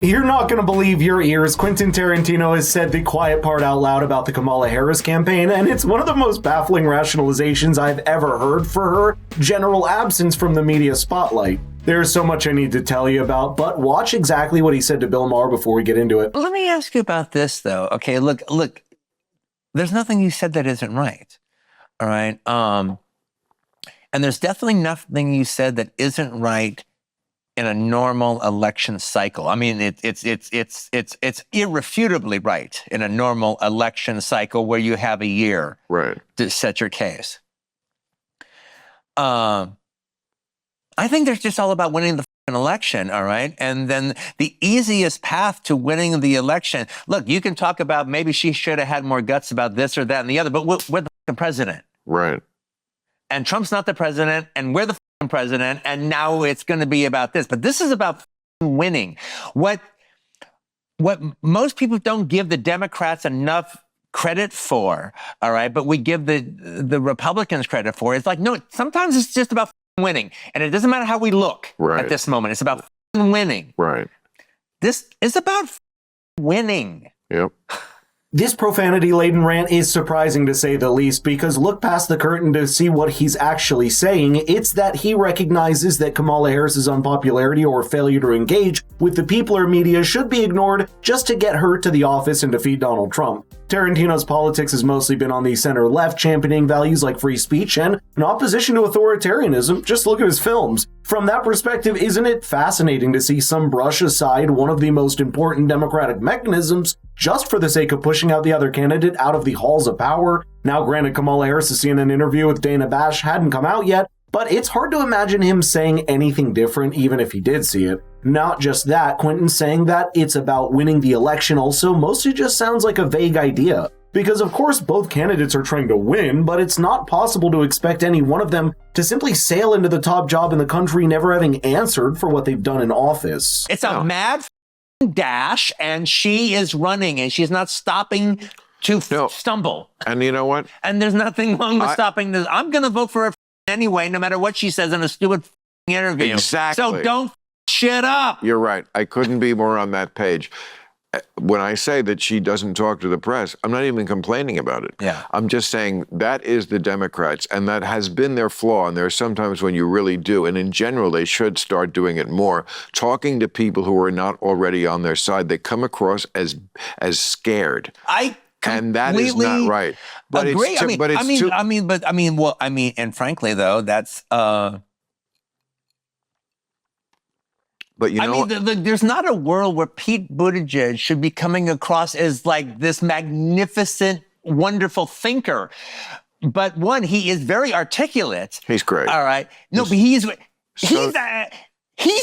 You're not going to believe your ears. Quentin Tarantino has said the quiet part out loud about the Kamala Harris campaign, and it's one of the most baffling rationalizations I've ever heard for her general absence from the media spotlight. There's so much I need to tell you about, but watch exactly what he said to Bill Maher before we get into it. Let me ask you about this, though. Okay, look, there's nothing you said that isn't right, all right? And there's definitely nothing you said that isn't right in a normal election cycle. I mean, it's irrefutably right in a normal election cycle where you have a year to set your case. I think there's just all about winning the election, all right? And then the easiest path to winning the election, look, you can talk about maybe she should have had more guts about this or that and the other, but we're the president. Right. And Trump's not the president, and we're the president, and now it's going to be about this. But this is about winning. What most people don't give the Democrats enough credit for, all right, but we give the Republicans credit for, it's like, no, sometimes it's just about winning. And it doesn't matter how we look at this moment. It's about winning. Right. This is about winning. Yep. This profanity-laden rant is surprising to say the least, because look past the curtain to see what he's actually saying. It's that he recognizes that Kamala Harris's unpopularity or failure to engage with the people or media should be ignored just to get her to the office and defeat Donald Trump. Tarantino's politics has mostly been on the center-left, championing values like free speech and an opposition to authoritarianism. Just look at his films. From that perspective, isn't it fascinating to see some brush aside one of the most important democratic mechanisms just for the sake of pushing out the other candidate out of the halls of power? Now, granted, Kamala Harris' CNN interview with Dana Bash hadn't come out yet, but it's hard to imagine him saying anything different even if he did see it. Not just that, Quentin saying that it's about winning the election also mostly just sounds like a vague idea. Because of course both candidates are trying to win, but it's not possible to expect any one of them to simply sail into the top job in the country never having answered for what they've done in office. It's a mad dash, and she is running, and she's not stopping to stumble. And you know what? And there's nothing wrong with stopping this. I'm going to vote for her anyway, no matter what she says in a stupid interview. Exactly. So don't shit up. You're right. I couldn't be more on that page. When I say that she doesn't talk to the press, I'm not even complaining about it. Yeah. I'm just saying that is the Democrats, and that has been their flaw. And there are sometimes when you really do, and in general, they should start doing it more. Talking to people who are not already on their side, they come across as scared. And that is not right. But agree. It's and frankly, though, that's. But you know, there's not a world where Pete Buttigieg should be coming across as like this magnificent, wonderful thinker. But one, he is very articulate. He's great. All right. No, but he's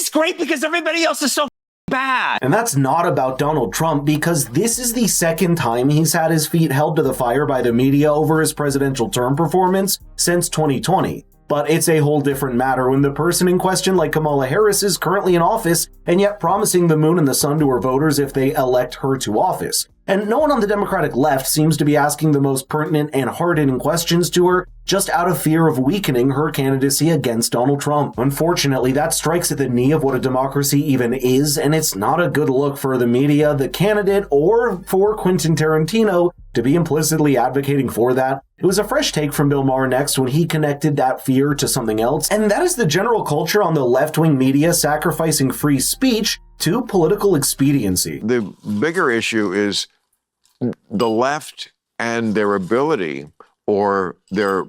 great because everybody else is so bad. And that's not about Donald Trump, because this is the second time he's had his feet held to the fire by the media over his presidential term performance since 2020. But it's a whole different matter when the person in question, like Kamala Harris, is currently in office and yet promising the moon and the sun to her voters if they elect her to office. And no one on the Democratic left seems to be asking the most pertinent and hard-hitting questions to her, just out of fear of weakening her candidacy against Donald Trump. Unfortunately, that strikes at the knee of what a democracy even is, and it's not a good look for the media, the candidate, or for Quentin Tarantino to be implicitly advocating for that. It was a fresh take from Bill Maher next when he connected that fear to something else, and that is the general culture on the left-wing media sacrificing free speech to political expediency. The bigger issue is the left and their ability or their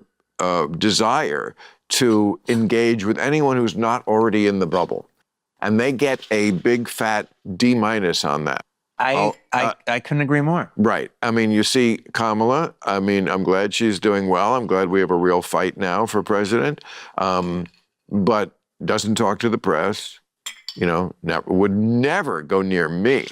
desire to engage with anyone who's not already in the bubble. And they get a big fat D- on that. I couldn't agree more. Right. I mean, you see Kamala. I mean, I'm glad she's doing well. I'm glad we have a real fight now for president. But doesn't talk to the press, would never go near me.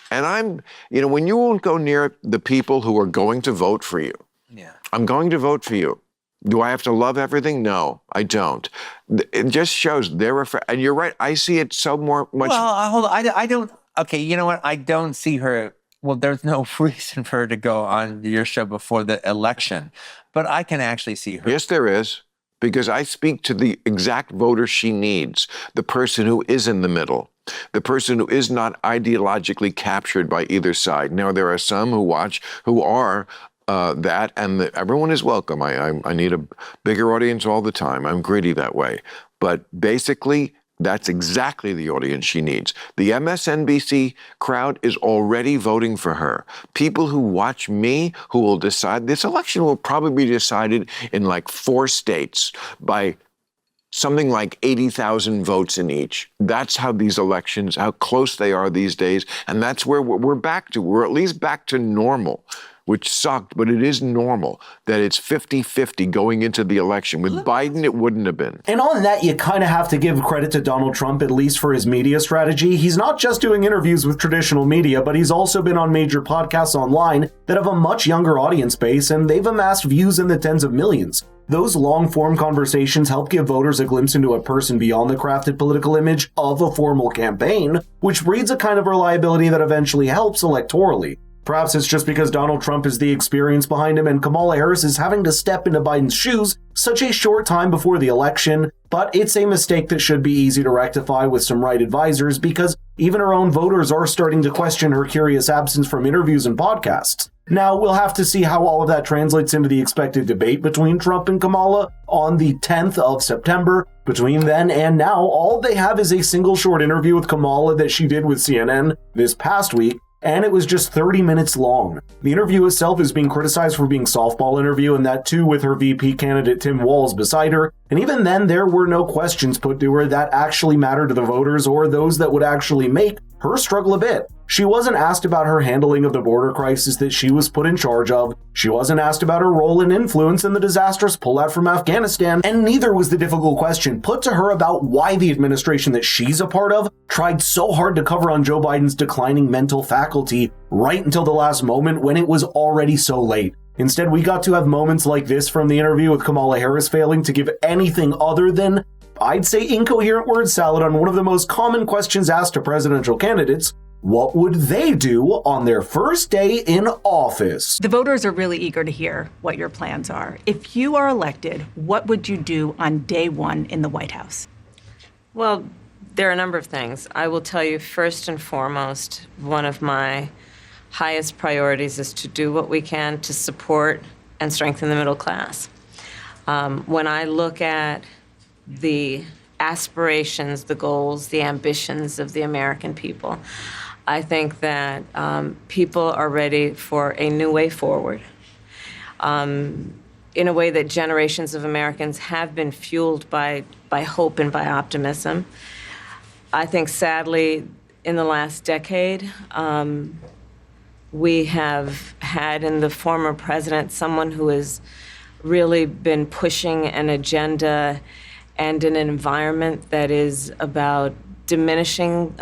And when you won't go near the people who are going to vote for you. Yeah. I'm going to vote for you. Do I have to love everything? No, I don't. It just shows they're afraid. And you're right. I see it so much. Well, hold on. I don't. Okay, you know what? I don't see her. Well, there's no reason for her to go on your show before the election. But I can actually see her. Yes, there is. Because I speak to the exact voter she needs, the person who is in the middle. the person who is not ideologically captured by either side. Now, there are some who watch who are that, and everyone is welcome. I need a bigger audience all the time. I'm greedy that way. But basically, that's exactly the audience she needs. The MSNBC crowd is already voting for her. People who watch me, who will decide, this election will probably be decided in like 4 states by something like 80,000 votes in each. That's how these elections, how close they are these days. And that's where we're back to. We're at least back to normal, which sucked, but it is normal that it's 50-50 going into the election. With Biden, it wouldn't have been. And on that, you kind of have to give credit to Donald Trump, at least for his media strategy. He's not just doing interviews with traditional media, but he's also been on major podcasts online that have a much younger audience base, and they've amassed views in the tens of millions. Those long-form conversations help give voters a glimpse into a person beyond the crafted political image of a formal campaign, which breeds a kind of reliability that eventually helps electorally. Perhaps it's just because Donald Trump is the experience behind him and Kamala Harris is having to step into Biden's shoes such a short time before the election, but it's a mistake that should be easy to rectify with some right advisors because even her own voters are starting to question her curious absence from interviews and podcasts. Now, we'll have to see how all of that translates into the expected debate between Trump and Kamala on the 10th of September. Between then and now, all they have is a single short interview with Kamala that she did with CNN this past week, and it was just 30 minutes long. The interview itself is being criticized for being softball interview, and that too with her VP candidate Tim Walz beside her. And even then, there were no questions put to her that actually mattered to the voters or those that would actually make her struggle a bit. She wasn't asked about her handling of the border crisis that she was put in charge of. She wasn't asked about her role and influence in the disastrous pullout from Afghanistan, and neither was the difficult question put to her about why the administration that she's a part of tried so hard to cover on Joe Biden's declining mental faculty right until the last moment when it was already so late. Instead, we got to have moments like this from the interview with Kamala Harris failing to give anything other than, I'd say, incoherent word salad on one of the most common questions asked to presidential candidates. What would they do on their first day in office? The voters are really eager to hear what your plans are. If you are elected, what would you do on day one in the White House? Well, there are a number of things. I will tell you, first and foremost, one of my highest priorities is to do what we can to support and strengthen the middle class. When I look at the aspirations, the goals, the ambitions of the American people, I think that people are ready for a new way forward in a way that generations of Americans have been fueled by hope and by optimism. I think, sadly, in the last decade, we have had in the former president someone who has really been pushing an agenda and in an environment that is about diminishing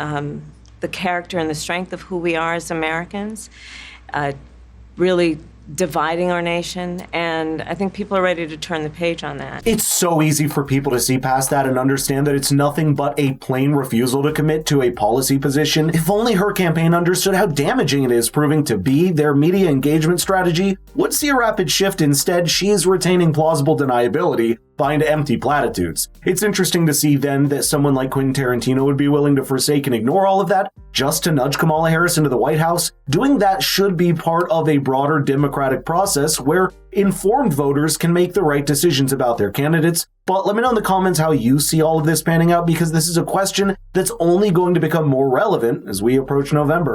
the character and the strength of who we are as Americans, really dividing our nation, and I think people are ready to turn the page on that. It's so easy for people to see past that and understand that it's nothing but a plain refusal to commit to a policy position. If only her campaign understood how damaging it is proving to be, their media engagement strategy would see a rapid shift. Instead, she is retaining plausible deniability behind empty platitudes. It's interesting to see then that someone like Quentin Tarantino would be willing to forsake and ignore all of that just to nudge Kamala Harris into the White House. Doing that should be part of a broader democratic process where informed voters can make the right decisions about their candidates. But let me know in the comments how you see all of this panning out, because this is a question that's only going to become more relevant as we approach November.